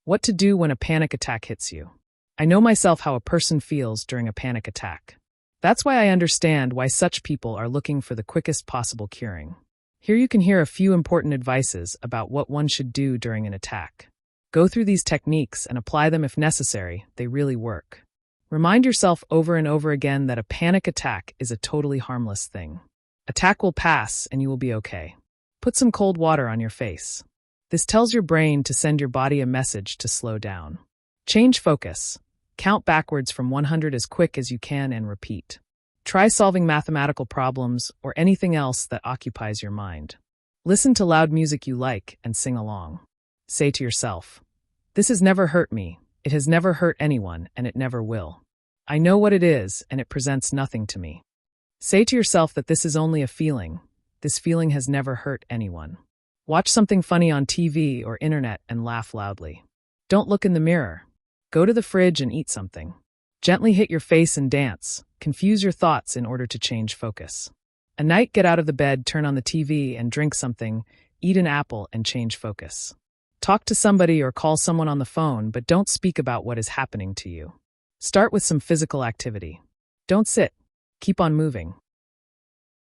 What to do when a panic attack hits you. I know myself how a person feels during a panic attack. That's why I understand why such people are looking for the quickest possible curing. Here you can hear a few important advices about what one should do during an attack. Go through these techniques and apply them if necessary. They really work. Remind yourself over and over again that a panic attack is a totally harmless thing. Attack will pass and you will be okay. Put some cold water on your face. This tells your brain to send your body a message to slow down. Change focus. Count backwards from 100 as quick as you can and repeat. Try solving mathematical problems or anything else that occupies your mind. Listen to loud music you like and sing along. Say to yourself, "This has never hurt me, it has never hurt anyone, and it never will. I know what it is, and it presents nothing to me." Say to yourself that this is only a feeling. This feeling has never hurt anyone. Watch something funny on TV or internet and laugh loudly. Don't look in the mirror. Go to the fridge and eat something. Gently hit your face and dance. Confuse your thoughts in order to change focus. At night, get out of the bed, turn on the TV and drink something, eat an apple and change focus. Talk to somebody or call someone on the phone, but don't speak about what is happening to you. Start with some physical activity. Don't sit. Keep on moving.